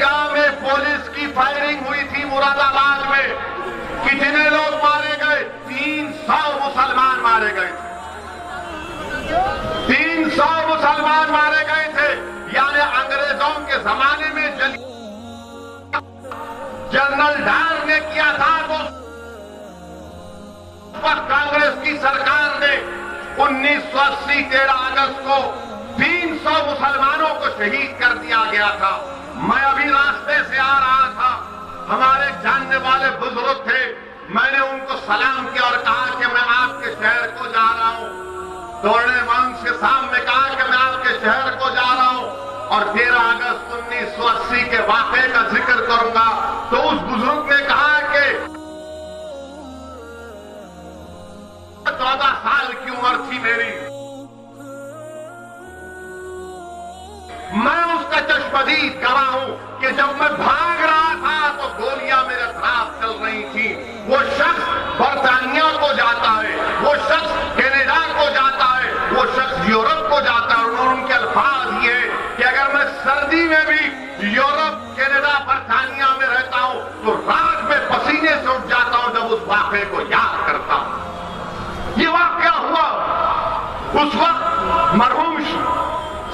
ईदगाह में पुलिस की फायरिंग हुई थी मुरादाबाद में, कितने लोग मारे गए? 300 मुसलमान मारे गए थे। 300 मुसलमान मारे गए थे। यानी अंग्रेजों के जमाने में जनरल डायर ने किया था, तो कांग्रेस की सरकार ने 1980 13 अगस्त को 300 मुसलमानों को शहीद कर दिया गया था। मैं अभी रास्ते से आ रहा था, हमारे जानने वाले बुजुर्ग थे, मैंने उनको सलाम किया और कहा कि मैं आपके शहर को जा रहा हूं। दौड़ने वालों के सामने कहा कि मैं आपके शहर को जा रहा हूं और 13 अगस्त 1980 के वाकये का जिक्र करूंगा। तो उस बुजुर्ग ने कहा कि 14 साल की उम्र थी मेरी, मैं उसका चश्मदीद गवाह हूं कि जब मैं भाग रहा था तो गोलियां मेरे खिलाफ चल रही थी। वो शख्स बर्तानिया को जाता है, वो शख्स कनाडा को जाता है, वो शख्स यूरोप को जाता है। और उनके अल्फाज ये कि अगर मैं सर्दी में भी यूरोप, कनाडा, बर्तानिया में रहता हूं तो रात में पसीने से उठ जाता हूं जब उस वाक़े को याद करता हूं। ये वाक़या हुआ उस वक्त मरहूम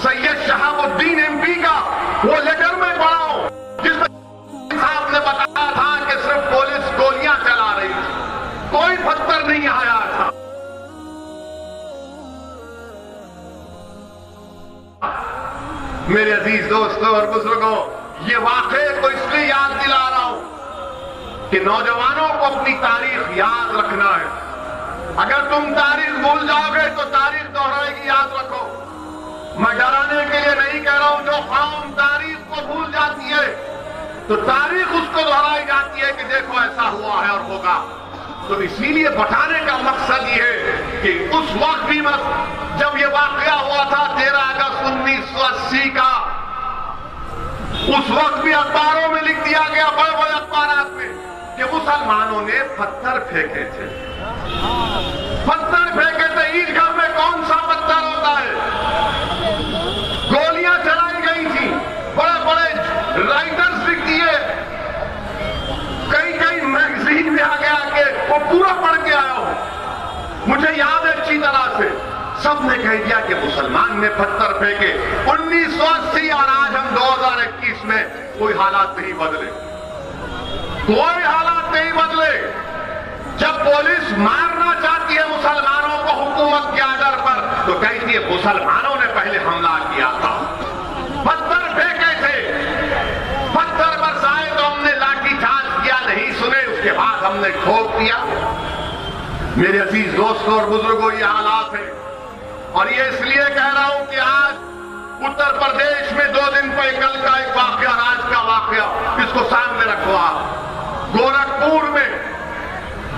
सैयद शहाबुद्दीन एमपी का वो लेटर में पढ़ा हूं, जिसमें साहब ने बताया था कि सिर्फ पुलिस गोलियां चला रही थी, कोई पत्थर नहीं आया था। मेरे अजीज दोस्तों और बुजुर्गों, ये वाक़े को इसलिए याद दिला रहा हूं कि नौजवानों को अपनी तारीख याद रखना है। अगर तुम तारीख भूल जाओगे तो तारीख दोहराएगी, याद रखो। मैं डराने के लिए नहीं कह रहा हूं, जो कौम तारीख को भूल जाती है तो तारीख उसको दोहराई जाती है कि देखो ऐसा हुआ है और होगा। तो इसीलिए बताने का मकसद ये है कि उस वक्त भी जब ये वाकया हुआ था 13 अगस्त 1980 का, उस वक्त भी अखबारों में लिख दिया गया, बड़े बड़े अखबारात में, कि मुसलमानों ने पत्थर फेंके थे। पत्थर फेंके थे। ईदगाह में कौन सा पत्थर होता है? गोलियां चलाई गई थी। बड़े बड़े राइटर्स लिख दिए, कई कई मैगजीन में आ गया कि वो पूरा पढ़ के आया हूं, मुझे याद है अच्छी तरह से। सबने कह दिया कि मुसलमान ने पत्थर फेंके। 1980 और आज हम 2021 में कोई हालात नहीं बदले, कोई हालात नहीं बदले। जब पुलिस मारना चाहती है मुसलमानों को हुकूमत के आर्डर पर, तो कहती है मुसलमानों ने पहले हमला किया था, पत्थर फेंके थे, पत्थर बरसाए तो हमने लाठीचार्ज किया, नहीं सुने उसके बाद हमने ठोक दिया। मेरे अजीज दोस्तों और बुजुर्गों, ये हालात है। और ये इसलिए कह रहा हूं कि आज उत्तर प्रदेश में 2 दिन पहले कल का एक वाकया, आज का वाकया, इसको सामने रखो आप।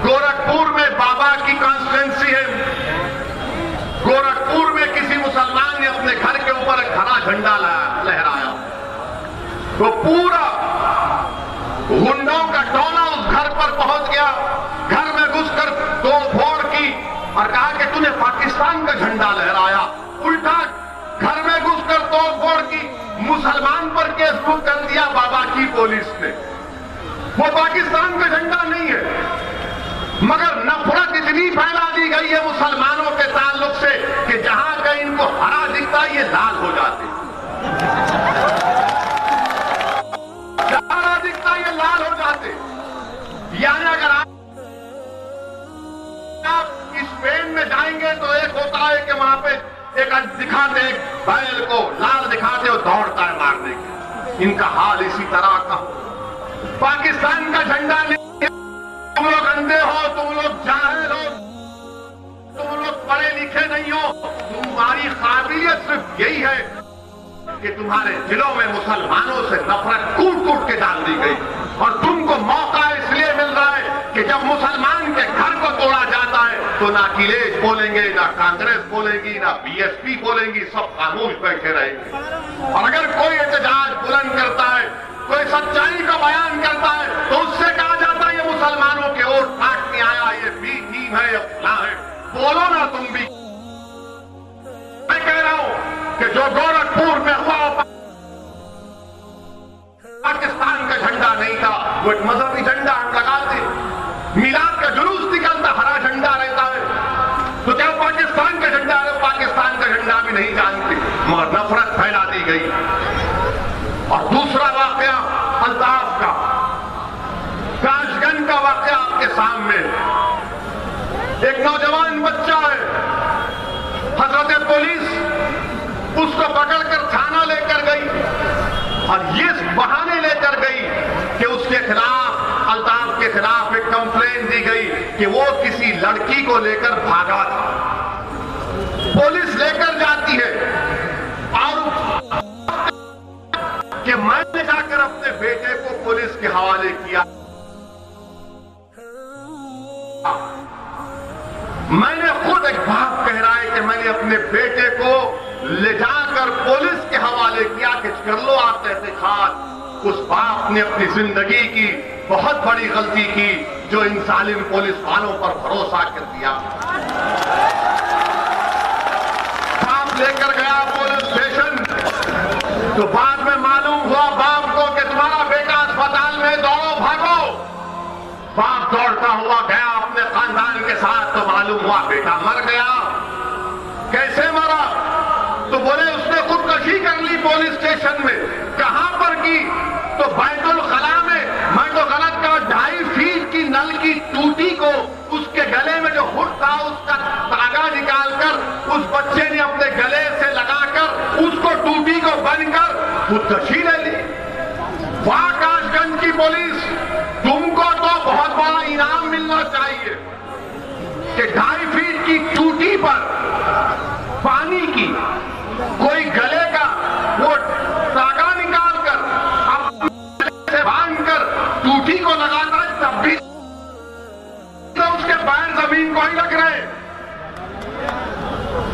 गोरखपुर में बाबा की कॉन्स्टिट्यूंसी है। गोरखपुर में किसी मुसलमान ने अपने घर के ऊपर एक हरा झंडा लहराया, तो पूरा गुंडों का टोला उस घर पर पहुंच गया, घर में घुसकर तोड़फोड़ की और कहा कि तूने पाकिस्तान का झंडा लहराया। उल्टा घर में घुसकर तोड़फोड़ की, मुसलमान पर केस बुक कर दिया बाबा की पुलिस ने। वो पाकिस्तान का झंडा नहीं है, मगर नफरत इतनी फैला दी गई है मुसलमानों के ताल्लुक से कि जहां कहीं इनको हरा दिखता ये लाल हो जाते, हरा दिखता ये लाल हो जाते। यानी अगर आप स्पेन में जाएंगे तो एक होता है कि वहां पे एक दिखाते एक बैल को लाल दिखाते और दौड़ता है मारने के, इनका हाल इसी तरह का। पाकिस्तान का झंडा नहीं, तुम लोग अंधे हो, तुम लोग जाहिल हो, तुम लोग पढ़े लिखे नहीं हो, तुम्हारी काबिलियत सिर्फ यही है कि तुम्हारे दिलों में मुसलमानों से नफरत कूट कूट के डाल दी गई। और तुमको मौका इसलिए मिल रहा है कि जब मुसलमान के घर को तोड़ा जाता है तो ना अखिलेश बोलेंगे, ना कांग्रेस बोलेगी, ना बीएसपी बोलेंगी, सब खामोश बैठे रहेंगे। और अगर कोई एहतजाज बुलंद करता है, कोई सच्चाई का बयान करता है, तो उससे कहा जाता है ये मुसलमानों के वोट काटने आया, ये बी टीम है, ये फला है। बोलो ना तुम भी। मैं कह रहा हूं कि जो गोरखपुर में हुआ झंडा नहीं था, वो एक मजहबी झंडा हम लगाते। मिलाद का जुलूस निकलता, हरा झंडा रहता है, तो क्या पाकिस्तान का झंडा है? पाकिस्तान का झंडा भी नहीं जानते, मगर नफरत फैला दी गई। और दूसरा वाकया अल्ताफ का, काशगंज का वाकया आपके सामने। एक नौजवान बच्चा है, हजरत पुलिस उसको पकड़कर थाना लेकर गई और ये बहाने लेकर गई कि उसके खिलाफ, अल्ताफ के खिलाफ एक कंप्लेंट दी गई कि वो किसी लड़की को लेकर भागा था। पुलिस लेकर जाती है और कि मैंने जाकर अपने बेटे को पुलिस के हवाले किया, मैंने खुद, एक बाप कह रहा है कि मैंने अपने बेटे को ले जाकर पुलिस के हवाले किया कि कर लो आप तहकीकात। उस बाप ने अपनी जिंदगी की बहुत बड़ी गलती की जो इन जालिम पुलिस वालों पर भरोसा कर दिया। बाप लेकर गया पुलिस स्टेशन, तो बाद में मालूम हुआ बाप को कि तुम्हारा बेटा अस्पताल में, दौड़ो भागो। बाप दौड़ता हुआ गया अपने खानदान के साथ, तो मालूम हुआ बेटा मर गया। कैसे मरा? तो बोले उसने खुदकशी कर ली पुलिस स्टेशन में। कहां पर की? तो बैतुल खला में। मैं तो गलत कहा, 2.5 फीट की नल की टूटी को उसके गले में जो हुड था उसका धागा निकालकर उस बच्चे ने अपने गले से लगाकर उसको टूटी को बनकर खुदकशी ले ली। वाह काशगंज की पुलिस, तुमको तो बहुत बड़ा इनाम मिलना चाहिए कि 2.5 फीट की टूटी पर पानी की कोई गले का वो धागा निकालकर अपने गले से बांधकर टूटी को लगाता है, तब भी तो उसके पैर जमीन को ही लग रहे,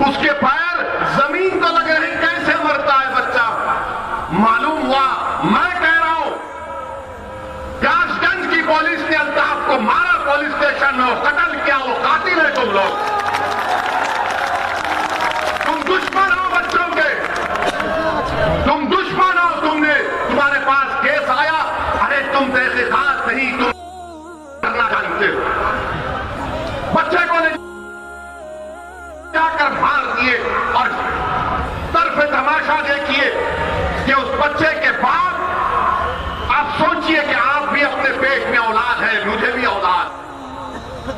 उसके पैर जमीन को लग रहे। कैसे मरता है बच्चा? मालूम हुआ, मैं कह रहा हूं काशगंज की पुलिस ने अल्ताफ को मारा, पुलिस स्टेशन में वो कत्ल किया, वो कातिल है तुम लोग। तुम दुश्मन हो बच्चों के, तुम दुश्मन हो। तुम्हारे पास केस आया, अरे तुम तहकीकात नहीं, तुम करना जानते हो। बच्चे को ले जाकर मार दिए और तरफ तमाशा देखिए कि उस बच्चे के बाद आप सोचिए कि आप भी अपने पेट में औलाद है, मुझे भी औलाद,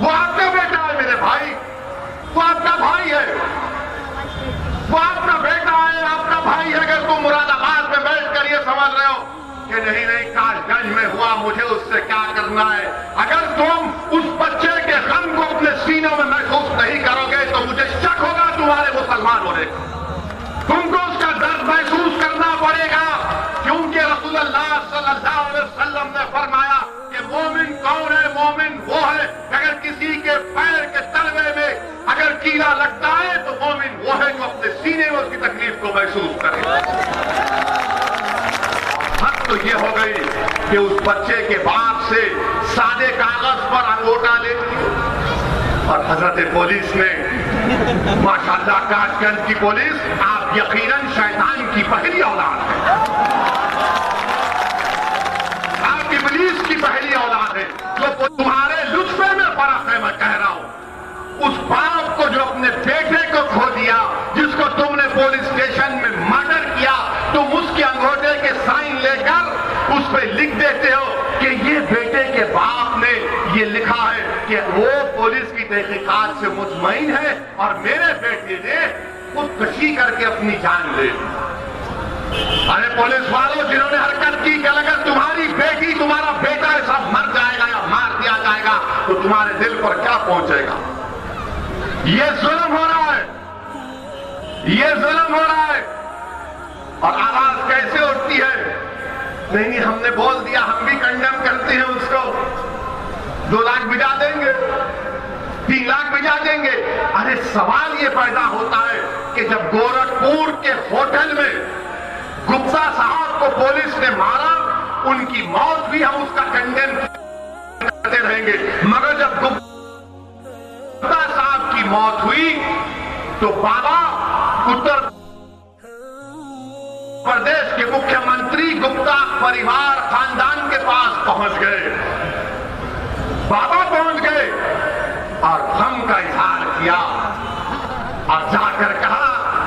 वो आपका बेटा है मेरे भाई, वो आपका भाई है, वो आपका बेटा है, आपका भाई है। अगर तुम मुरादाबाद में बैठकर ये समझ रहे हो कि नहीं नहीं काशगंज में हुआ, मुझे उससे क्या करना है, अगर तुम उस बच्चे के गम को अपने सीनों में महसूस नहीं करोगे तो मुझे शक होगा तुम्हारे मुसलमान होने का। तुमको उसका दर्द महसूस करना पड़ेगा, क्योंकि रसूलुल्लाह सल्लल्लाहु अलैहि वसल्लम ने फरमाया कि मोमिन कौन है? मोमिन वो है अगर किसी के पैर के तलवे में अगर कीड़ा लगता है तो मोमिन वो है जो अपने सीने में उसकी तकलीफ को महसूस करे। हद तो ये हो गई कि उस बच्चे के बाप से सादे कागज पर अंगूठा ले लिया और हजरत पुलिस ने, माशाअल्लाह काशगंज की पुलिस, आप यकीनन शैतान की पहली औलाद है, आप इब्लीस की पहली औलाद है। जो तुम्हारे लुत्फे में फर्क है, मैं कह रहा हूं, उस बाप को जो अपने बेटे को खो दिया, जिसको तुमने पुलिस स्टेशन में मर्डर किया, तुम उसके अंगूठे के साइन लेकर उस पर लिख देते हो कि ये बेटे के बाप ने ये लिखा है कि वो पुलिस की तहकीकात से मुतमईन है और मेरे बेटे ने खुदकशी करके अपनी जान ले ली। अरे पुलिस वालों जिन्होंने हरकत की कि अगर तुम्हारी बेटी, तुम्हारा बेटा सब मर जाएगा या मार दिया जाएगा तो तुम्हारे दिल पर क्या पहुंचेगा? ये जुल्म हो रहा है, ये जुल्म हो रहा है। और आवाज कैसे उठती है? नहीं हमने बोल दिया, हम भी कंडेम करते हैं उसको, 2 लाख भिजा देंगे, 3 लाख भिजा देंगे। अरे सवाल ये पैदा होता है कि जब गोरखपुर के होटल में गुप्ता साहब को पुलिस ने मारा, उनकी मौत भी हम उसका कंडेम करते रहेंगे, मगर जब गुप्ता साहब की मौत हुई तो बाबा उत्तर प्रदेश के मुख्यमंत्री गुप्ता परिवार खानदान के पास पहुंच गए, बाबा पहुंच गए और गम का इजहार किया और जाकर कहा,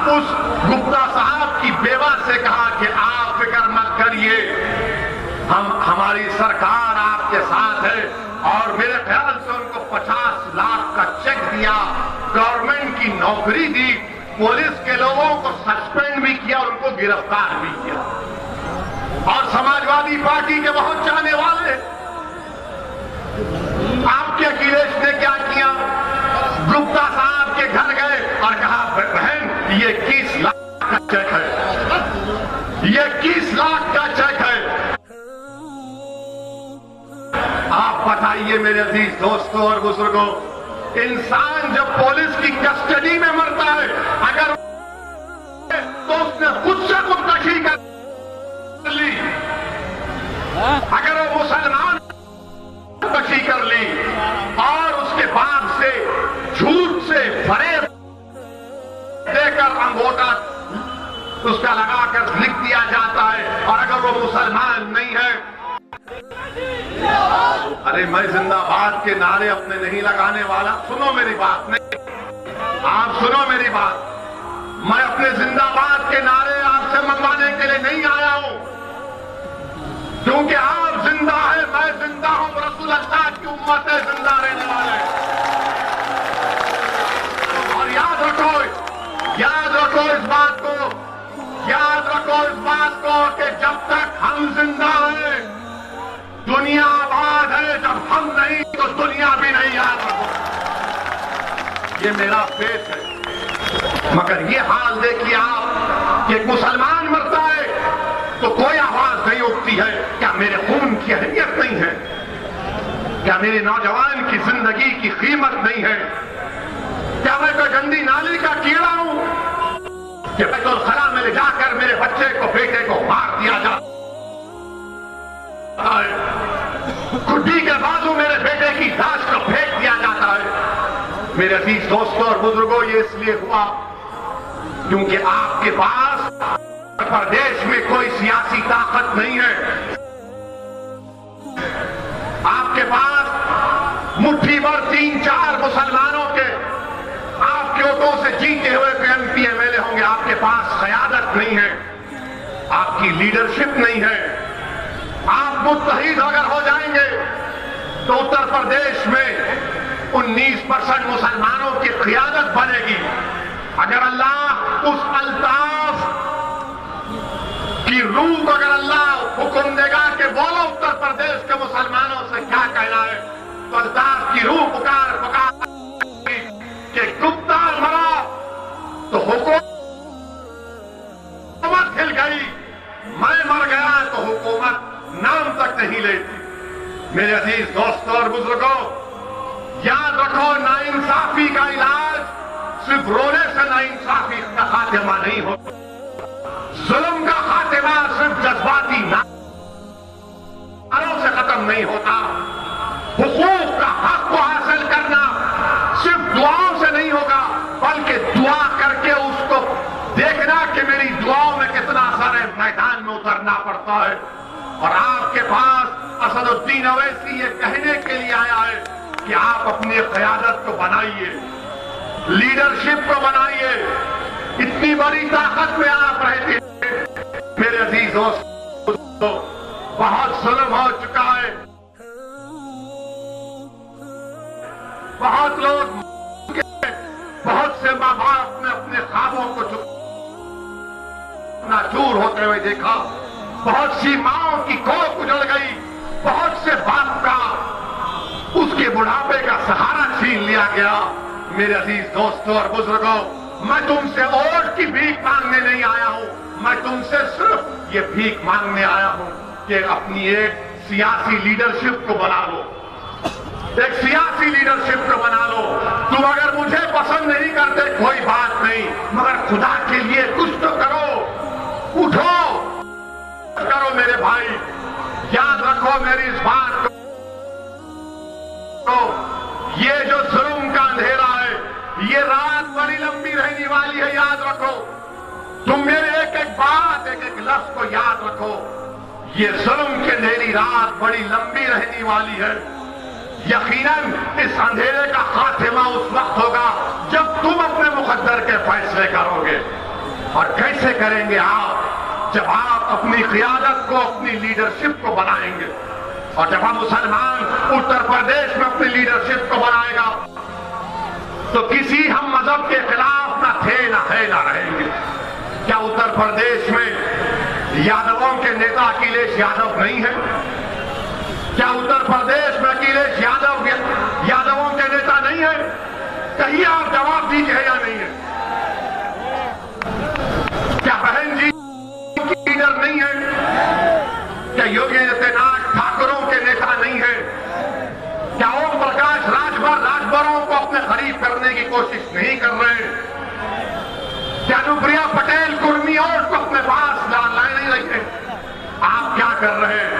उस गुप्ता साहब की बेवा से कहा कि आप फिक्र मत करिए, हमारी सरकार आपके साथ है। और मेरे ख्याल से उनको 50 लाख का चेक दिया, गवर्नमेंट की नौकरी दी, पुलिस के लोगों को सस्पेंड भी किया और उनको गिरफ्तार भी किया। और समाजवादी पार्टी के बहुत चाहने वाले, आपके अखिलेश ने क्या किया, गुप्ता साहब के घर गए और कहा, बहन ये 21 लाख का चेक है, ये 21 लाख का चेक है। आप बताइए मेरे अजीज दोस्तों और बुजुर्गों, इंसान जब पुलिस की कस्टडी में मरता है, अगर तो उसने खुद से खुदकशी कर ली, अगर वो मुसलमान खुदकशी कर ली और उसके बाद से झूठ से फरेब देकर अंगूठा उसका लगाकर लिख दिया जाता है, और अगर वो मुसलमान नहीं है, अरे मैं जिंदाबाद के नारे अपने नहीं लगाने वाला, सुनो मेरी बात, नहीं आप सुनो मेरी बात, मैं अपने जिंदाबाद के नारे आपसे मंगवाने के लिए नहीं आया हूं, क्योंकि आप जिंदा है, मैं जिंदा हूं, रसूल अल्लाह की उम्मत है, जिंदा रहने वाले। और याद रखो इस बात को, याद रखो इस बात को कि जब तक हम जिंदा हैं दुनिया आबाद है, जब हम नहीं तो दुनिया भी नहीं। याद रखो, ये मेरा फेथ है। मगर ये हाल देखिए आप कि एक मुसलमान मरता है तो कोई आवाज नहीं उठती है। क्या मेरे खून की अहमियत नहीं है? क्या मेरे नौजवान की जिंदगी की कीमत नहीं है? क्या मैं कोई गंदी नाली का कीड़ा हूं कि बैतुल-खला में ले जाकर मेरे बच्चे को, बेटे को मार दिया जा, गुड्डी के बाजू मेरे बेटे की लाश को फेंक दिया जाता है? मेरे अजीज दोस्तों और बुजुर्गों, ये इसलिए हुआ क्योंकि आपके पास प्रदेश में कोई सियासी ताकत नहीं है। आपके पास मुट्ठी भर 3-4 मुसलमानों के आपके वोटों से जीते हुए एमपी एमएलए होंगे। आपके पास क़यादत नहीं है, आपकी लीडरशिप नहीं है। आप मुत्तहिद अगर हो जाएंगे तो उत्तर प्रदेश में 19% मुसलमानों की क़यादत बनेगी। अगर अल्लाह उस अल्ताफ की रूह को अगर अल्लाह हुक्म देगा कि बोलो उत्तर प्रदेश के मुसलमानों से क्या कहना है, तो अल्ताफ की रूह पुकार कि गुप्ता मरा तो हुकूमत हिल गई, मैं मर गया तो हुकूमत नाम तक नहीं लेती। मेरे अजीज दोस्तों और बुजुर्गों, याद रखो, नाइंसाफी का इलाज सिर्फ रोने से नाइंसाफी का खात्मा नहीं होता। जुल्म का खात्मा सिर्फ जज्बाती नारों से खत्म नहीं होता। हुकूक का हक को हासिल करना सिर्फ दुआओं से नहीं होगा, बल्कि दुआ करके उसको देखना कि मेरी दुआओं में कितना असर है, मैदान में उतरना पड़ता है। और आपके पास असदुद्दीन अवैसी ये कहने के लिए आया है कि आप अपनी क़यादत को बनाइए, लीडरशिप को बनाइए। इतनी बड़ी ताकत में आप रहते हैं। मेरे अजीज दोस्तों, बहुत जुल्म हो चुका है, बहुत लोग, बहुत से माँ बाप ने अपने ख्वाबों को चूर होते हुए देखा, बहुत सी माओं की कोख उजड़ गई, बहुत से बाप का उसके बुढ़ापे का सहारा छीन लिया गया। मेरे अजीज दोस्तों और बुजुर्गों, मैं तुमसे वोट की भीख मांगने नहीं आया हूं, मैं तुमसे सिर्फ ये भीख मांगने आया हूं कि अपनी एक सियासी लीडरशिप को बना लो, एक सियासी लीडरशिप को बना लो। तुम अगर मुझे पसंद नहीं करते कोई बात नहीं, मगर खुदा के लिए कुछ तो करो, उठो करो मेरे भाई। याद रखो मेरी इस बात को, ये जो जुल्म का अंधेरा है, ये रात बड़ी लंबी रहने वाली है। याद रखो, तुम मेरे एक एक बात, एक एक लफ्ज को याद रखो। ये जुल्म की अंधेरी रात बड़ी लंबी रहने वाली है। यकीनन इस अंधेरे का खात्मा उस वक्त होगा जब तुम अपने मुकद्दर के फैसले करोगे। और कैसे करेंगे आप? जब आप अपनी क़ियादत को, अपनी लीडरशिप को बनाएंगे। और जब हम मुसलमान उत्तर प्रदेश में अपनी लीडरशिप को बनाएगा तो किसी हम मजहब के खिलाफ ना थे ना है ना रहेंगे। क्या उत्तर प्रदेश में यादवों के नेता अखिलेश यादव नहीं है? क्या उत्तर प्रदेश में अखिलेश यादवों के नेता नहीं है? कहिए आप, जवाब दीजिए या नहीं है? क्या बहन जी लीडर नहीं है? क्या योगी आदित्यनाथ ठाकुरों के नेता नहीं है? क्या ओम प्रकाश राजभरों को अपने करीब करने की कोशिश नहीं कर रहे? क्या अनुप्रिया पटेल कुर्मी और को अपने पास लाए नहीं रहे? आप क्या कर रहे हैं?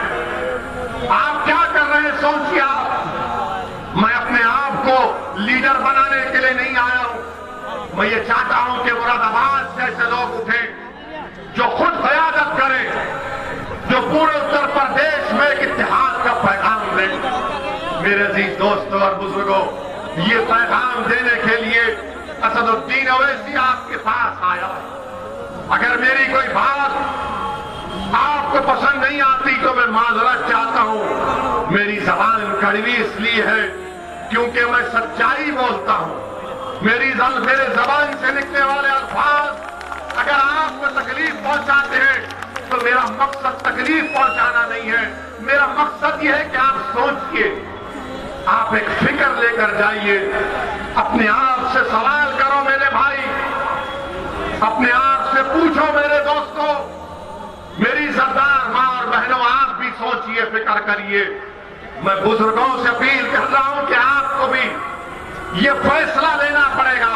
आप क्या कर रहे हैं? सोचिए आप। मैं अपने आप को लीडर बनाने के लिए नहीं आया हूं। मैं ये चाहता हूं कि मुरादाबाद से ऐसे लोग उठे जो खुद क़यादत करें, जो पूरे उत्तर प्रदेश में एक इत्तेहाद का पैगाम दें। मेरे अजीज दोस्तों और बुजुर्गों, ये पैगाम देने के लिए असदुद्दीन ओवैसी आपके पास आया। अगर मेरी कोई बात आपको पसंद नहीं आती तो मैं माजरत चाहता हूं। मेरी जबान कड़वी इसलिए है क्योंकि मैं सच्चाई बोलता हूं। मेरे जबान से निकलने वाले अल्फाज अगर आपको तकलीफ पहुंचाते हैं तो मेरा मकसद तकलीफ पहुंचाना नहीं है। मेरा मकसद यह है कि आप सोचिए, आप एक फिक्र लेकर जाइए, अपने आप से सवाल करो मेरे भाई, अपने आप से पूछो मेरे दोस्तों, मेरी सरदार मां और बहनों, आप भी सोचिए, फिक्र करिए। मैं बुजुर्गों से अपील कर रहा हूं कि आपको भी ये फैसला लेना पड़ेगा।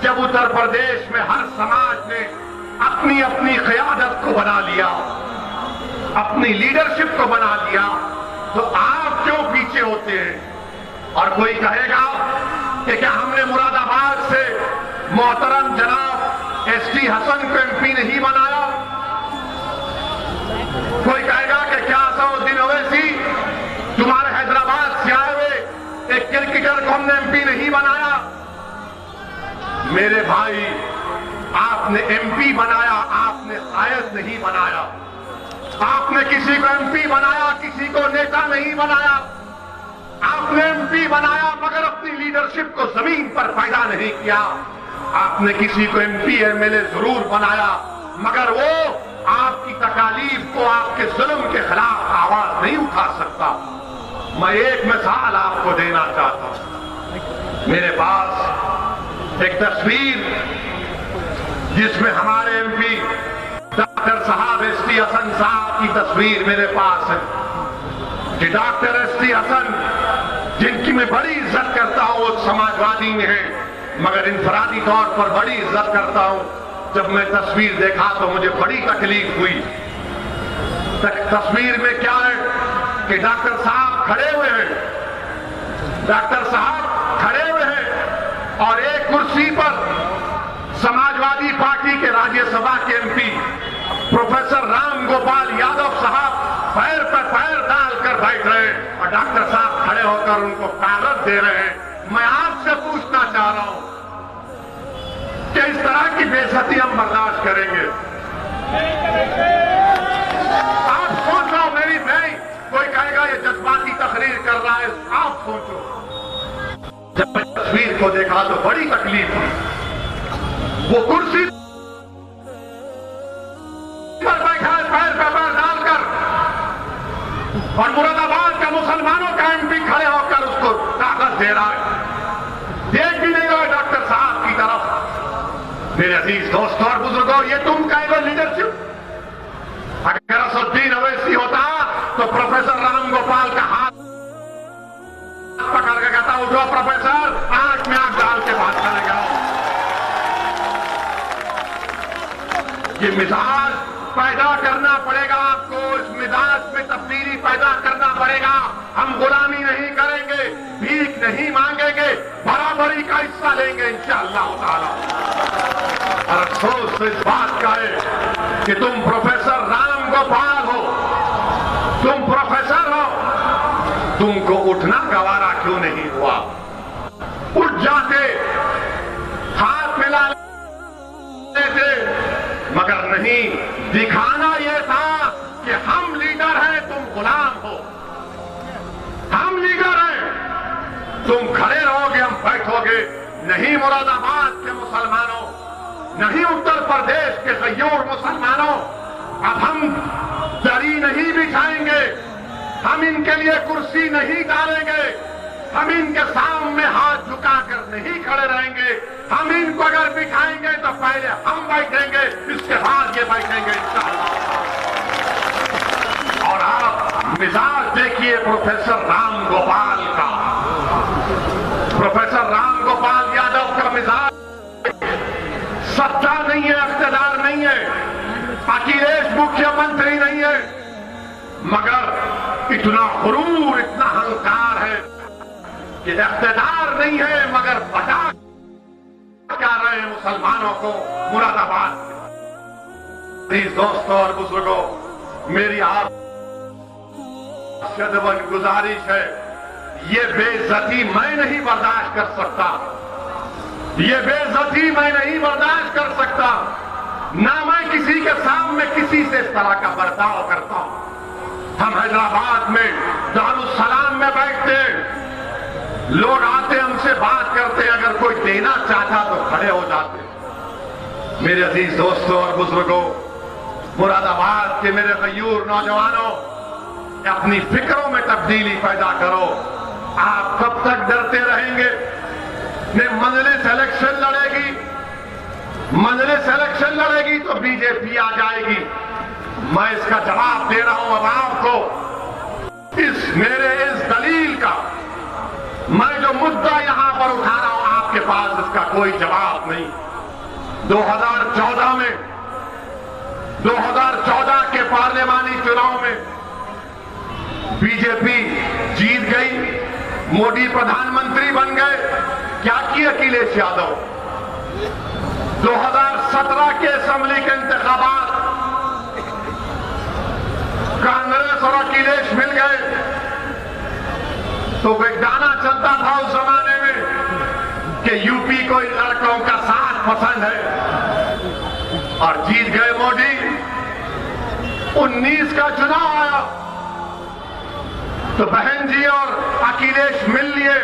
जब उत्तर प्रदेश में हर समाज ने अपनी अपनी क़यादत को बना लिया, अपनी लीडरशिप को बना लिया, तो आप क्यों पीछे होते हैं? और कोई कहेगा कि क्या हमने मुरादाबाद से मोहतरम जनाब एसटी हसन को एमपी नहीं बनाया? कोई कहेगा कि क्या असदुद्दीन ओवैसी तुम्हारे हैदराबाद से आए हुए एक क्रिकेटर को हमने एमपी नहीं बनाया? मेरे भाई, आपने एमपी बनाया, आपने शायद नहीं बनाया। आपने किसी को एमपी बनाया, किसी को नेता नहीं बनाया। आपने एमपी बनाया मगर अपनी लीडरशिप को जमीन पर पैदा नहीं किया। आपने किसी को एमपी एमएलए जरूर बनाया मगर वो आपकी तकालीफ को, आपके जुल्म के खिलाफ आवाज नहीं उठा सकता। मैं एक मिसाल आपको देना चाहता हूं। मेरे पास एक तस्वीर जिसमें हमारे एमपी डॉक्टर साहब एसटी हसन साहब की तस्वीर मेरे पास है कि डॉक्टर एसटी हसन, जिनकी मैं बड़ी इज्जत करता हूं, वो समाजवादी में है मगर इनफरादी तौर पर बड़ी इज्जत करता हूं। जब मैं तस्वीर देखा तो मुझे बड़ी तकलीफ हुई। तस्वीर में क्या है कि डॉक्टर साहब खड़े हुए हैं, डॉक्टर साहब खड़े हुए हैं और एक कुर्सी पर समाजवादी पार्टी के राज्यसभा के एमपी प्रोफेसर राम गोपाल यादव साहब पैर पर पैर डालकर बैठ रहे हैं और डॉक्टर साहब खड़े होकर उनको कागज दे रहे हैं। मैं आपसे पूछना चाह रहा हूं कि इस तरह की बेइज्जती हम बर्दाश्त करेंगे? आप सोचो, मेरी नहीं, कोई कहेगा ये जज्बाती तकरीर कर रहा है। आप सोचो, जब मैं तस्वीर को देखा तो बड़ी तकलीफ हुई। वो कुर्सी पर बैठा है पैर पर पैर डालकर और मुरादाबाद का मुसलमानों का एमपी खड़े होकर उसको कागज दे रहा है। देख भी नहीं रहा डॉक्टर साहब की तरफ। मेरे अजीज दोस्तों और बुजुर्गों, ये तुम कहेगा लीडरशिप? अगर असदुद्दीन ओवैसी होता तो प्रोफेसर राम गोपाल का हाथ पकड़ के कहता, उठो प्रोफेसर, आंख में आंख डाल के बात करेगा। ये मिजाज पैदा करना पड़ेगा आपको, इस मिजाज में तब्दीली पैदा करना पड़ेगा। हम गुलामी नहीं करेंगे, भीख नहीं मांगेंगे, बराबरी का हिस्सा लेंगे इंशाअल्लाह ताला। और अफसोस इस बात का है कि तुम प्रोफेसर राम गोपाल हो, तुम प्रोफेसर हो, तुमको उठना गवारा क्यों नहीं हुआ? उठ जाते, हाथ मिला लेते, मगर नहीं, दिखाना यह था कि हम लीडर हैं, तुम गुलाम हो। हम लीडर हैं, तुम खड़े रहोगे, हम बैठोगे। नहीं मुरादाबाद के मुसलमानों, नहीं उत्तर प्रदेश के गय्यूर मुसलमानों, अब हम दरी नहीं बिछाएंगे, हम इनके लिए कुर्सी नहीं डालेंगे, हम इनके सामने हाथ झुकाकर नहीं खड़े रहेंगे। हम इनको अगर बिठाएंगे तो पहले हम बैठेंगे, इसके बाद ये बैठेंगे इंशाअल्लाह। और आप मिजाज देखिए प्रोफेसर राम गोपाल का, प्रोफेसर राम गोपाल यादव का मिजाज सत्ता नहीं है, इख्तियार नहीं है, अखिलेश मुख्यमंत्री नहीं है, मगर इतना गुरूर, इतना अहंकार है कि इख्तियार नहीं है मगर बता क्या रहे हैं मुसलमानों को मुरादाबाद। दोस्तों और बुजुर्गों, मेरी आप गुजारिश है, ये बेइज्जती मैं नहीं बर्दाश्त कर सकता, ये बेइज्जती मैं नहीं बर्दाश्त कर सकता। ना मैं किसी के सामने किसी से इस तरह का बर्ताव करता हूं। हम हैदराबाद में दारुस्सलाम में बैठते, लोग आते हमसे बात करते, अगर कोई देना चाहता तो खड़े हो जाते। मेरे अजीज दोस्तों और बुजुर्गों, मुरादाबाद के मेरे गय्यूर नौजवानों, अपनी फिक्रों में तब्दीली पैदा करो। आप कब तक डरते रहेंगे? मजलिस इलेक्शन लड़ेगी, मजलिस इलेक्शन लड़ेगी तो बीजेपी आ जाएगी। मैं इसका जवाब दे रहा हूं अब आपको। इस मेरे इस दलील का, मैं जो मुद्दा यहां पर उठा रहा हूं, आपके पास इसका कोई जवाब नहीं। 2014 के पार्लियामानी चुनाव में बीजेपी जीत गई, मोदी प्रधानमंत्री बन गए। क्या किया अखिलेश यादव? 2017 के असेंबली के इंतखाबात, कांग्रेस और अखिलेश मिल गए तो एक गाना चलता था उस जमाने में कि यूपी को इन लड़कों का साथ पसंद है, और जीत गए मोदी। 19 का चुनाव आया तो बहन जी और अखिलेश मिल लिए,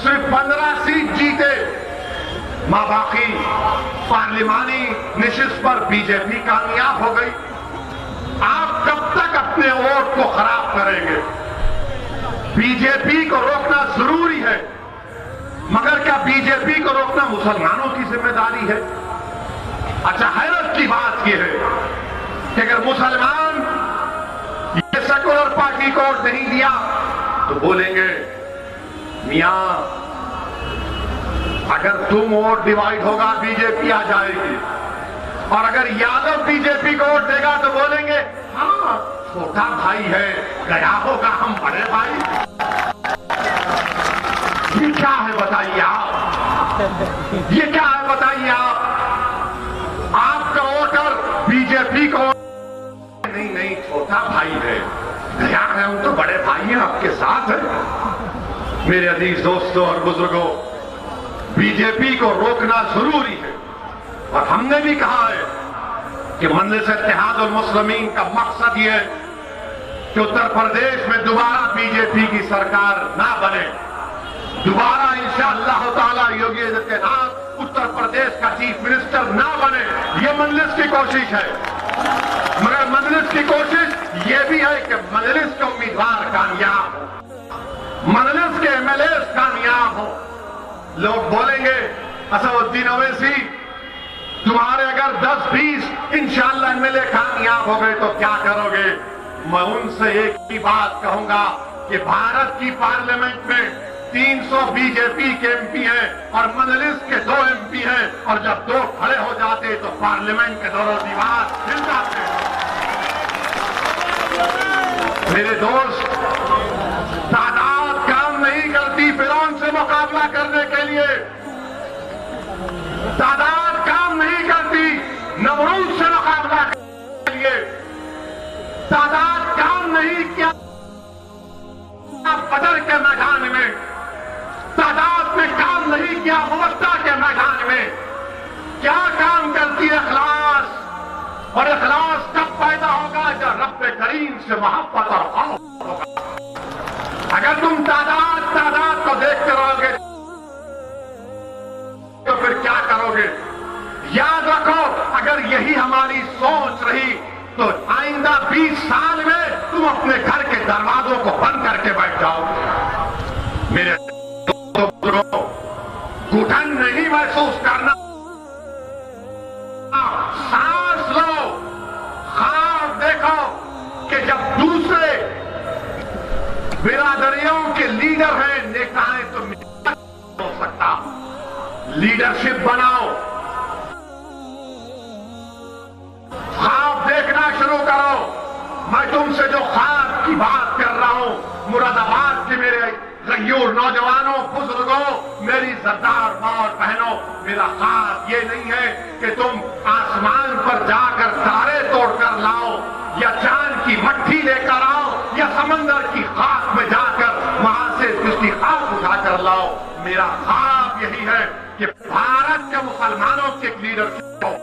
सिर्फ 15 सीट जीते, मां बाकी पार्लिमानी निशिस्त पर बीजेपी कामयाब हो गई। आप कब तक अपने वोट को खराब करेंगे? बीजेपी को रोकना जरूरी है, मगर क्या बीजेपी को रोकना मुसलमानों की जिम्मेदारी है? अच्छा, हैरत की बात यह है कि अगर मुसलमान ये सेकुलर पार्टी को वोट नहीं दिया तो बोलेंगे मियां अगर तुम वोट डिवाइड होगा बीजेपी आ जाएगी, और अगर यादव बीजेपी को वोट देगा तो बोलेंगे हाँ छोटा भाई है, गया होगा हम बड़े भाई। ये क्या है बताइए आप? ये क्या है बताइए आप? आपका वोटर बीजेपी को नहीं छोटा भाई है, गया है, हम तो बड़े भाई हैं, आपके साथ है। मेरे अजीज दोस्तों और बुजुर्गों, बीजेपी को रोकना जरूरी है, और हमने भी कहा है कि मजलिस इत्तेहादुल मुस्लिमीन का मकसद यह है कि उत्तर प्रदेश में दोबारा बीजेपी की सरकार ना बने, दोबारा इंशाअल्लाह ताला योगी आदित्यनाथ उत्तर प्रदेश का चीफ मिनिस्टर ना बने। यह मजलिस की कोशिश है, मगर मजलिस की कोशिश यह भी है कि मजलिस के उम्मीदवार कामयाब हो, मजलिस के एमएलए कामयाब हो। लोग बोलेंगे असदुद्दीन ओवैसी तुम्हारे अगर 10-20 इंशाअल्लाह एमएलए कामयाब हो गए तो क्या करोगे? मैं उनसे एक ही बात कहूंगा कि भारत की पार्लियामेंट में 300 बीजेपी के एमपी हैं और मजलिस के 2 एमपी हैं, और जब 2 खड़े हो जाते तो पार्लियामेंट के दोनों दीवार हिल जाते। मेरे दोस्त, तादाद काम नहीं करती फिरौन से मुकाबला करने के लिए, तादाद काम नहीं करती नमरूद से मुकाबला करने के लिए, तादाद काम नहीं नहीं किया बदर के मैदान में, तादाद में काम नहीं किया मुवत्ता के मैदान में। क्या काम करती है इखलास, और इखलास कब पैदा होगा जब रब्बे करीम से मोहब्बत और खौफ होगा। अगर तुम तादाद को देखते रहोगे तो फिर क्या करोगे? याद रखो, अगर यही हमारी सोच रही तो आइंदा 20 साल में तुम अपने घर के दरवाजों को बंद करके बैठ जाओगे। मेरे दोस्तों, घुटन नहीं महसूस करना, सांस लो, ख्वाब देखो कि जब दूसरे बिरादरियों के लीडर हैं, नेता हैं, तो हो सकता लीडरशिप बनाओ, ख्वाब देखना शुरू करो। मैं तुमसे जो ख्वाब की बात कर रहा हूं, मुरादाबाद के मेरे गयूर नौजवानों, बुजुर्गों, मेरी सरदार मां और बहनों, मेरा ख्वाब ये नहीं है कि तुम आसमान पर जाकर तारे तोड़कर लाओ, या चांद की मट्टी लेकर आओ, या समंदर की खाक में जाकर वहां से उसकी खाक उठाकर लाओ। मेरा ख्वाब यही है कि भारत के मुसलमानों के लीडरशिप हो,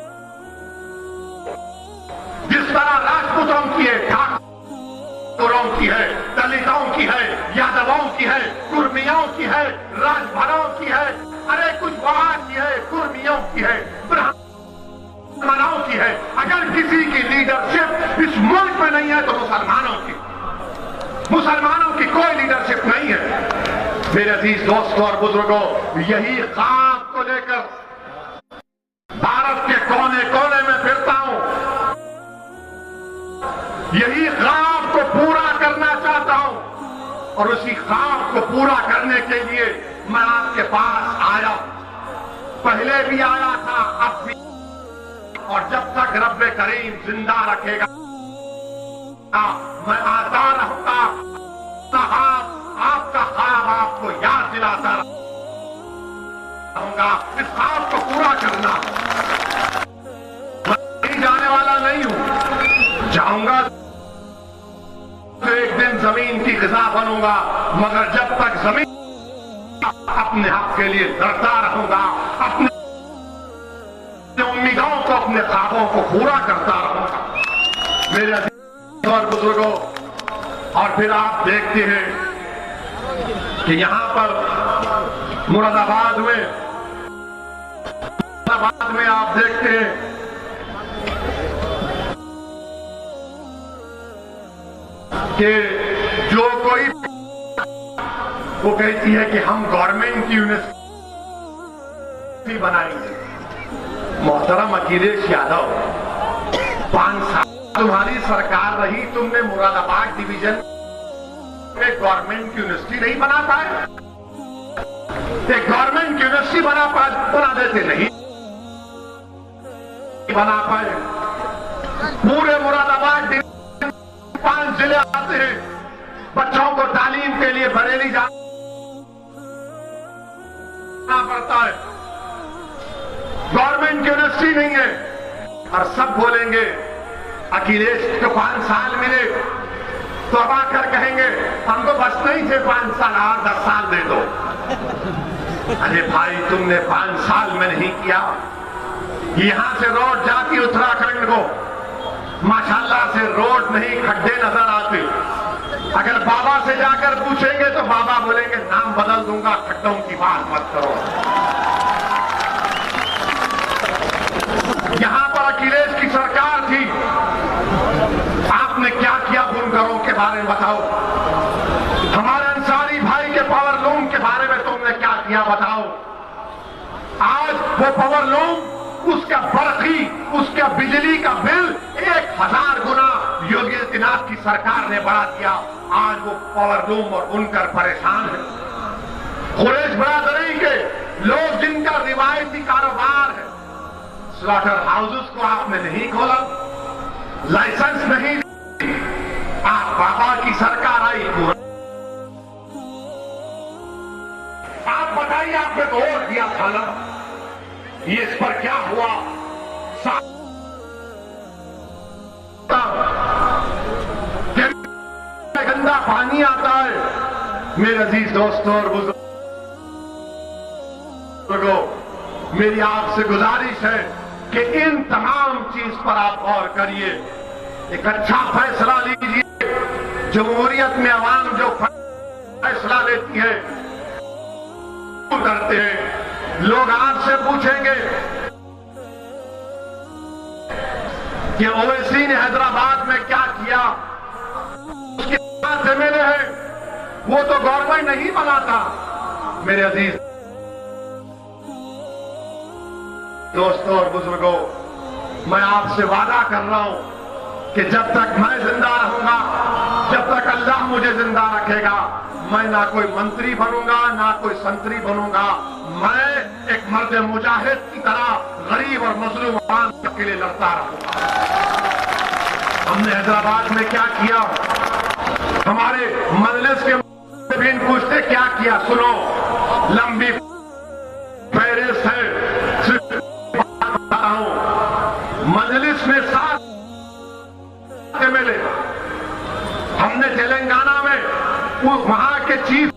जिस तरह राजपूतों की है, ठाकुरों की है, दलितों की है, यादवों की है, कुर्मियों की है, राजभरों की है, अरे कुछ वहां की है, कुर्मियों की है, ब्राह्मणों की है। अगर किसी की लीडरशिप इस मुल्क में नहीं है तो मुसलमानों की कोई लीडरशिप नहीं है। मेरे अजीज दोस्तों और बुजुर्गों, यही ख्वाब को लेकर भारत के कोने कोने में फिरता हूं, यही ख्वाब को पूरा करना चाहता हूं, और उसी ख्वाब को पूरा करने के लिए मैं आपके पास आया। पहले भी आया था, अब भी, और जब तक रब्बे करीम जिंदा रखेगा मैं आता रहूंगा। आपका ख्वाब आपको याद दिलाता रहूंगा। इस ख्वाब को पूरा करना। मैं कहीं जाने वाला नहीं हूं, जाऊंगा तो एक दिन जमीन की ग़िज़ा बनूंगा, मगर जब तक जमीन अपने हक के लिए लड़ता रहूंगा, अपने उम्मीदों को, अपने ख्वाबों को पूरा करता रहूंगा। मेरे अजीज और बुजुर्गों, और फिर आप देखते हैं कि यहां पर मुरादाबाद में आप देखते हैं कि जो कोई वो कहती है कि हम गवर्नमेंट की यूनिवर्सिटी बनाएंगे। मोहतरम अखिलेश यादव, 5 साल तुम्हारी सरकार रही, तुमने मुरादाबाद डिवीजन में गवर्नमेंट यूनिवर्सिटी नहीं बना पाए? एक गवर्नमेंट यूनिवर्सिटी बना देते, नहीं बना पाए। पूरे मुरादाबाद डिवीजन 5 जिले आते हैं, बच्चों को तालीम के लिए बरेली जाना पड़ता है, गवर्नमेंट यूनिवर्सिटी नहीं है। और सब बोलेंगे अखिलेश को 5 साल मिले, तो अब आकर कहेंगे हमको बस नहीं थे 5 साल, और 10 साल दे दो। अरे भाई, तुमने 5 साल में नहीं किया। यहां से रोड जाती उत्तराखंड को, माशाल्लाह से रोड नहीं, खड्डे नजर आते। अगर बाबा से जाकर पूछेंगे तो बाबा बोलेंगे नाम बदल दूंगा, खड्डों की बात मत करो। यहां पर अखिलेश की सरकार थी, आपने क्या किया बुनकरों के बारे में बताओ। हमारे अंसारी भाई के पावर लूम के बारे में तुमने क्या किया बताओ। आज वो पावर लूम, उसका बरखी, उसका बिजली का बिल 1000 गुना योगी आदित्यनाथ की सरकार ने बढ़ा दिया। आज वो पावर लूम और बुनकर परेशान है। कुरैश बरादरी के लोग जिनका रिवायती कारोबार है, स्लॉटर हाउसेस को आपने नहीं खोला, लाइसेंस नहीं, आप बाबा की सरकार आई, आप बताइए, आपने तो वोट दिया था ना, ये इस पर क्या हुआ? गंदा पानी आता है। मेरे अजीज दोस्तों और बुजुर्गों, मेरी आपसे गुजारिश है कि इन तमाम चीज पर आप गौर करिए, एक अच्छा फैसला लीजिए। जमहूरियत में अवाम जो फैसला लेती है करते हैं। लोग आपसे पूछेंगे कि ओवैसी ने हैदराबाद में क्या किया, उसके पास एमएलए है, वो तो गवर्नमेंट नहीं बनाता। मेरे अजीज दोस्तों और बुजुर्गों, मैं आपसे वादा कर रहा हूं कि जब तक मैं जिंदा रहूंगा, जब तक अल्लाह मुझे जिंदा रखेगा, मैं ना कोई मंत्री बनूंगा ना कोई संतरी बनूंगा। मैं एक मर्द मुजाहिद की तरह गरीब और मजलूम आवाम के लिए लड़ता रहूंगा। हमने हैदराबाद में क्या किया, हमारे मजलिस के भी पूछते क्या किया। सुनो, लंबी फहरिस्त है, सिर्फ बता रहा हूं। मजलिस में 7 एमएलए, हमने तेलंगाना में वहां के चीफ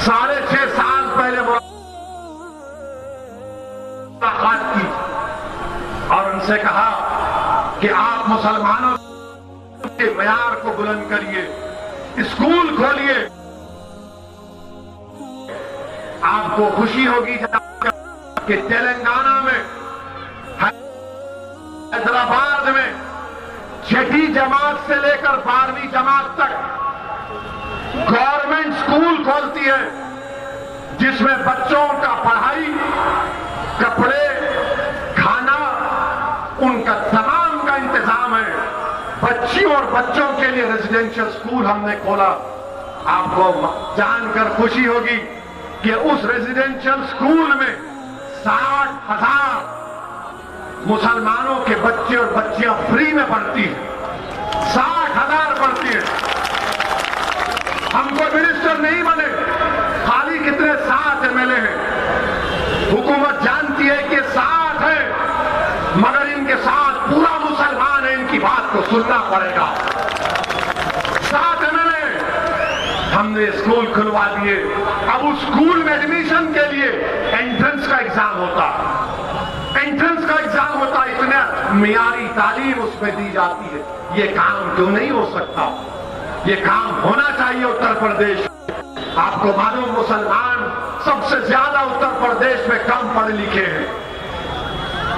6.5 साल पहले मुलाकात की और उनसे कहा कि आप मुसलमानों के मयार को बुलंद करिए, स्कूल खोलिए। आपको खुशी होगी कि तेलंगाना में, हैदराबाद में 6ठी जमात से लेकर 12वीं जमात तक गवर्नमेंट स्कूल खोलती है, जिसमें बच्चों का पढ़ाई, कपड़े, खाना, उनका तमाम का इंतजाम है। बच्चियों और बच्चों के लिए रेजिडेंशियल स्कूल हमने खोला। आपको जानकर खुशी होगी कि उस रेजिडेंशियल स्कूल में 60,000 मुसलमानों के बच्चे और बच्चियां फ्री में पढ़ती हैं। 60,000 पढ़ती हैं। हम कोई मिनिस्टर नहीं बने, खाली कितने 7 एमएलए हैं। हुकूमत जानती है कि 7 है, मगर इनके साथ पूरा मुसलमान है, इनकी बात को सुनना पड़ेगा। 7 एमएलए, हमने स्कूल खुलवा दिए। अब उस स्कूल में एडमिशन के लिए एंट्रेंस का एग्जाम होता है, एंट्रेंस का एग्जाम होता है। इतने मियारी तालीम उसमें दी जाती है। ये काम क्यों नहीं हो सकता? ये काम होना चाहिए उत्तर प्रदेश। आपको मालूम, मुसलमान सबसे ज्यादा उत्तर प्रदेश में कम पढ़े लिखे हैं,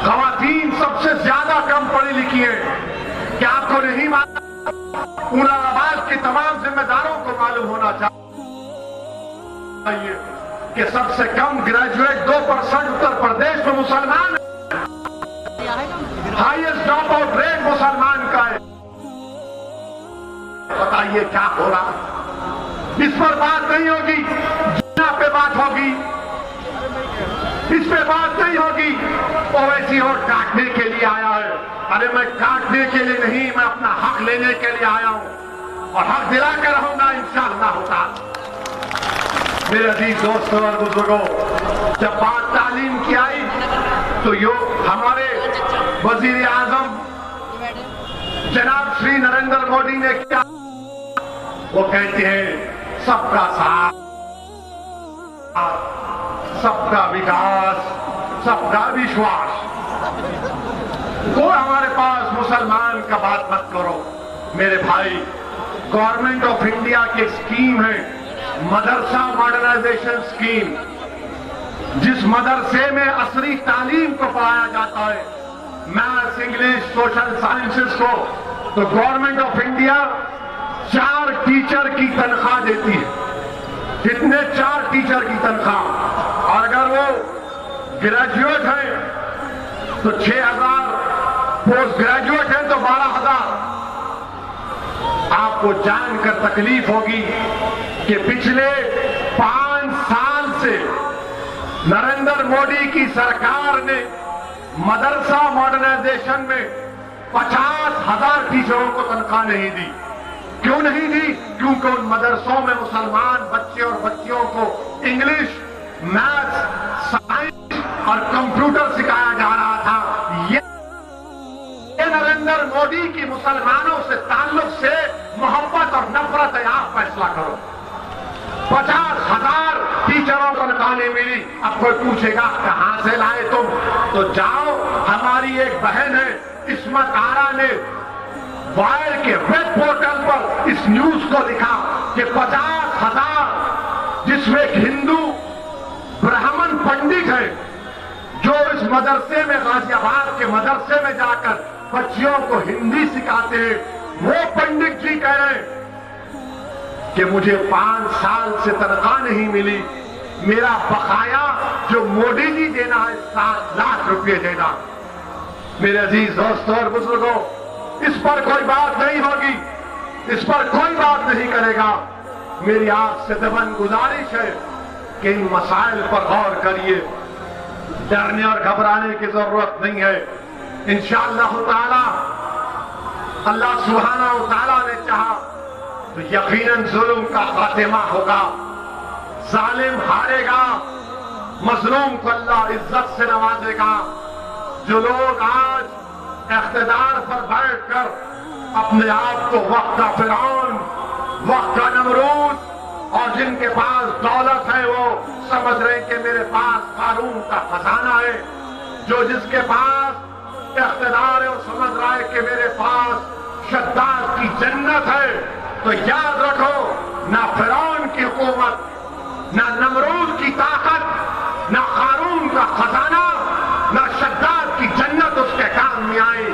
खवातीन सबसे ज्यादा कम पढ़ी लिखी हैं। क्या आपको नहीं मालूम? मुरादाबाद के तमाम जिम्मेदारों को मालूम होना चाहिए कि सबसे कम ग्रेजुएट 2% उत्तर प्रदेश में मुसलमान है। हाईएस्ट ड्रॉप आउट रेट मुसलमान का है। बताइए क्या हो रहा? इस पर बात नहीं होगी, जिना पे बात होगी, इस पे बात नहीं होगी। ओवैसी वोट काटने के लिए आया है। अरे मैं काटने के लिए नहीं, मैं अपना हक लेने के लिए आया हूं और हक दिला के रहूंगा इंशाअल्लाह ताला। मेरे अजीज दोस्तों और बुजुर्गों, जब बात तालीम की आई तो हमारे वजीर आजम जनाब श्री नरेंद्र मोदी ने क्या, वो कहते हैं सबका साथ, सबका विकास, सबका विश्वास। कोई हमारे पास मुसलमान का बात मत करो। मेरे भाई, गवर्नमेंट ऑफ इंडिया की एक स्कीम है, मदरसा मॉडर्नाइजेशन स्कीम, जिस मदरसे में असली तालीम को पढ़ाया जाता है, मैथ्स, इंग्लिश, सोशल साइंसेस को, तो गवर्नमेंट ऑफ इंडिया 4 टीचर की तनख्वाह देती है। कितने? 4 टीचर की तनख्वाह। और अगर वो ग्रेजुएट है तो 6,000, पोस्ट ग्रेजुएट है तो 12,000। आपको जानकर तकलीफ होगी कि पिछले 5 साल से नरेंद्र मोदी की सरकार ने मदरसा मॉडर्नाइजेशन में 50,000 टीचरों को तनख्वाह नहीं दी। क्यों नहीं दी? क्योंकि उन मदरसों में मुसलमान बच्चे और बच्चियों को इंग्लिश, मैथ्स, साइंस और कंप्यूटर सिखाया जा रहा था। ये नरेंद्र नरेंद्र मोदी की मुसलमानों से ताल्लुक से मोहब्बत और नफरत है, आप फैसला करो। 50,000 टीचरों को नौकरी मिली। अब कोई पूछेगा कहां से लाए तुम, तो जाओ, हमारी एक बहन है इस्मत आरा ने वायर के वेब पोर्टल पर इस न्यूज को लिखा कि 50,000, जिसमें एक हिंदू ब्राह्मण पंडित है जो इस मदरसे में, गाजियाबाद के मदरसे में जाकर बच्चियों को हिंदी सिखाते हैं, वो पंडित जी कह रहे हैं कि मुझे 5 साल से तनख्वाह नहीं मिली, मेरा बकाया जो मोदी जी देना है 7 लाख रुपए देना। मेरे अजीज दोस्तों और बुजुर्गों, इस पर कोई बात नहीं होगी, इस पर कोई बात नहीं करेगा। मेरी आपसे दबन गुजारिश है कि इन मसाइल पर गौर करिए, डरने और घबराने की जरूरत नहीं है। इंशाअल्लाह ताला अल्लाह सुब्हानहू व तआला ने चाहा तो यकीनन जुल्म का खात्मा होगा, जालिम हारेगा, मजलूम को अल्लाह इज्जत से नवाजेगा। जो लोग आज इख्तिदार पर बैठकर अपने आप को वक्त का फिरौन, वक्त का नमरूद, और जिनके पास दौलत है वो समझ रहे कि मेरे पास कानून का खजाना है, जो जिसके पास इख्तिदार है वो समझ रहा है कि मेरे पास शद्दाद की जन्नत है, तो याद रखो, ना फिरौन की हुकूमत, ना नमरूद की ताकत, ना कानून का खजाना, ना शद्दाद की जन्नत उसके काम में आई।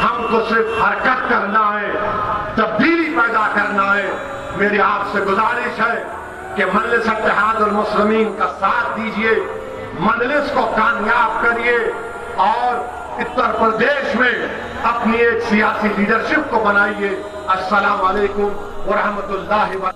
हमको सिर्फ हरकत करना है, तब्दीली पैदा करना है। मेरी आपसे गुजारिश है कि मजलिस इत्तेहादुल मुस्लिमीन का साथ दीजिए, मजलिस को कामयाब करिए और उत्तर प्रदेश में अपनी एक सियासी लीडरशिप को बनाइए। अस्सलाम वालेकुम व रहमतुल्लाहि व